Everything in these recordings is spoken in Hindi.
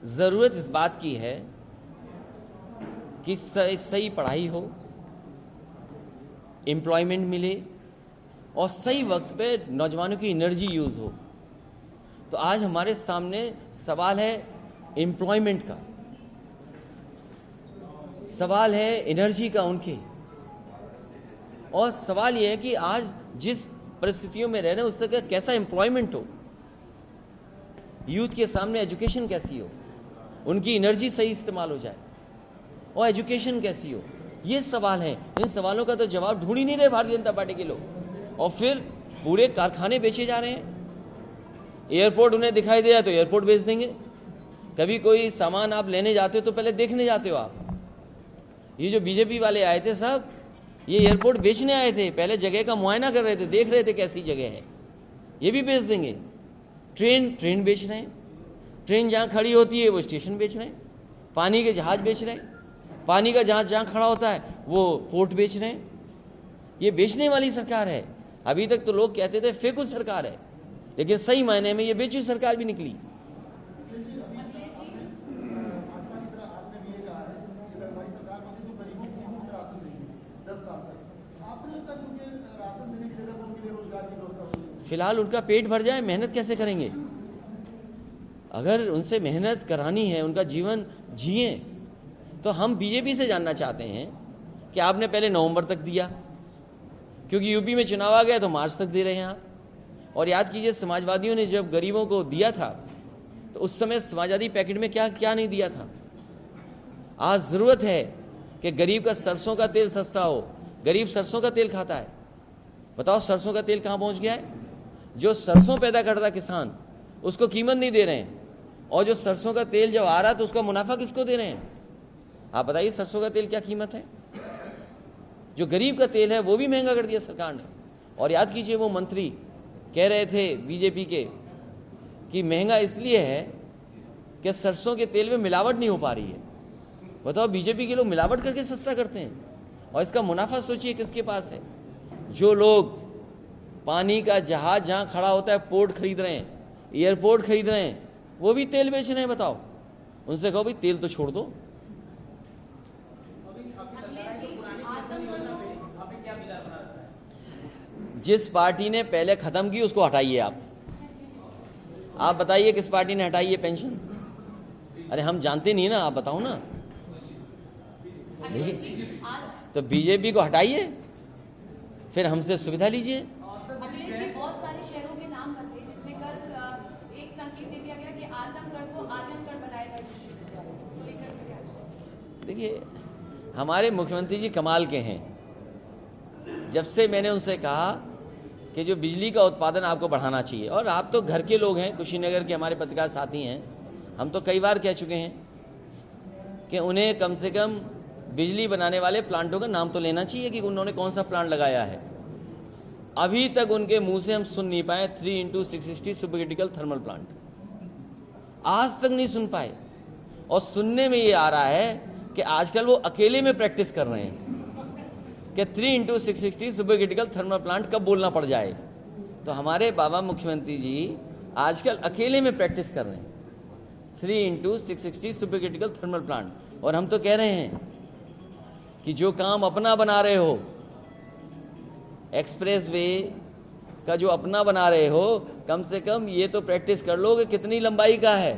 ज़रूरत इस बात की है कि सही पढ़ाई हो, एम्प्लॉयमेंट मिले और सही वक्त पे नौजवानों की एनर्जी यूज़ हो। तो आज हमारे सामने सवाल है एम्प्लॉयमेंट का, सवाल है एनर्जी का उनके, और सवाल यह है कि आज जिस परिस्थितियों में रह रहे हैं उससे कैसा एम्प्लॉयमेंट हो, यूथ के सामने एजुकेशन कैसी हो, उनकी एनर्जी सही इस्तेमाल हो जाए और एजुकेशन कैसी हो, ये सवाल है। इन सवालों का तो जवाब ढूंढ ही नहीं रहे भारतीय जनता पार्टी के लोग, और फिर पूरे कारखाने बेचे जा रहे हैं। एयरपोर्ट उन्हें दिखाई दिया तो एयरपोर्ट बेच देंगे। कभी कोई सामान आप लेने जाते हो तो पहले देखने जाते हो आप। ये जो बीजेपी वाले आए थे सब, ये एयरपोर्ट बेचने आए थे, पहले जगह का मुआयना कर रहे थे, देख रहे थे कैसी जगह है, ये भी बेच देंगे। ट्रेन बेच रहे हैं, ट्रेन जहाँ खड़ी होती है वो स्टेशन बेच रहे हैं, पानी के जहाज बेच रहे हैं, पानी का जहाज जहाँ खड़ा होता है वो पोर्ट बेच रहे हैं। ये बेचने वाली सरकार है। अभी तक तो लोग कहते थे फेकू सरकार है, लेकिन सही मायने में ये बेचू सरकार भी निकली। फिलहाल उनका पेट भर जाए, मेहनत कैसे करेंगे? अगर उनसे मेहनत करानी है, उनका जीवन जिए, तो हम बीजेपी से जानना चाहते हैं कि आपने पहले नवंबर तक दिया, क्योंकि यूपी में चुनाव आ गया तो मार्च तक दे रहे हैं आप। और याद कीजिए समाजवादियों ने जब गरीबों को दिया था तो उस समय समाजवादी पैकेट में क्या क्या नहीं दिया था। आज ज़रूरत है कि गरीब का सरसों का तेल सस्ता हो। गरीब सरसों का तेल खाता है, बताओ सरसों का तेल कहाँ पहुँच गया है? जो सरसों पैदा करता किसान उसको कीमत नहीं दे रहे हैं, और जो सरसों का तेल जब आ रहा है तो उसका मुनाफा किसको दे रहे हैं? आप बताइए सरसों का तेल क्या कीमत है? जो गरीब का तेल है वो भी महंगा कर दिया सरकार ने। और याद कीजिए वो मंत्री कह रहे थे बीजेपी के कि महंगा इसलिए है कि सरसों के तेल में मिलावट नहीं हो पा रही है। बताओ बीजेपी के लोग मिलावट करके सस्ता करते हैं, और इसका मुनाफा सोचिए किसके पास है? जो लोग पानी का जहाज जहाँ खड़ा होता है पोर्ट खरीद रहे हैं, एयरपोर्ट खरीद रहे हैं, वो भी तेल बेच रहे हैं। बताओ, उनसे कहो भाई तेल तो छोड़ दो। जिस पार्टी ने पहले खत्म की उसको हटाइए आप बताइए किस पार्टी ने हटाई है पेंशन? अरे हम जानते नहीं ना, आप बताओ ना। देखिए, तो बीजेपी को हटाइए, फिर हमसे सुविधा लीजिए। बहुत सारे शहरों के नाम बदले, जिसमें कल एक संकेत दे दिया गया कि आजमगढ़ को आजमगढ़ बनाया जाए। देखिए, हमारे मुख्यमंत्री जी कमाल के हैं। जब से मैंने उनसे कहा कि जो बिजली का उत्पादन आपको बढ़ाना चाहिए, और आप तो घर के लोग हैं, कुशीनगर के हमारे पत्रकार साथी हैं, हम तो कई बार कह चुके हैं कि उन्हें कम से कम बिजली बनाने वाले प्लांटों का नाम तो लेना चाहिए कि उन्होंने कौन सा प्लांट लगाया है। अभी तक उनके मुंह से हम सुन नहीं पाए 3x660 super critical thermal plant, आज तक नहीं सुन पाए। और सुनने में ये आ रहा है कि आजकल वो अकेले में प्रैक्टिस कर रहे हैं कि 3x660 super critical thermal plant कब बोलना पड़ जाए। तो हमारे बाबा मुख्यमंत्री जी आजकल अकेले में प्रैक्टिस कर रहे हैं 3x660 super critical thermal plant. और हम तो कह रहे हैं कि जो काम अपना बना रहे हो, एक्सप्रेस वे का जो अपना बना रहे हो, कम से कम ये तो प्रैक्टिस कर लो कि कितनी लंबाई का है,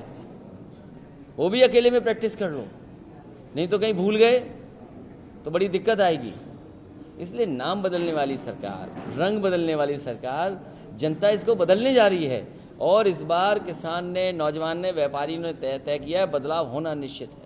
वो भी अकेले में प्रैक्टिस कर लो, नहीं तो कहीं भूल गए तो बड़ी दिक्कत आएगी। इसलिए नाम बदलने वाली सरकार, रंग बदलने वाली सरकार, जनता इसको बदलने जा रही है। और इस बार किसान ने, नौजवान ने, व्यापारी ने तय किया है, बदलाव होना निश्चित है।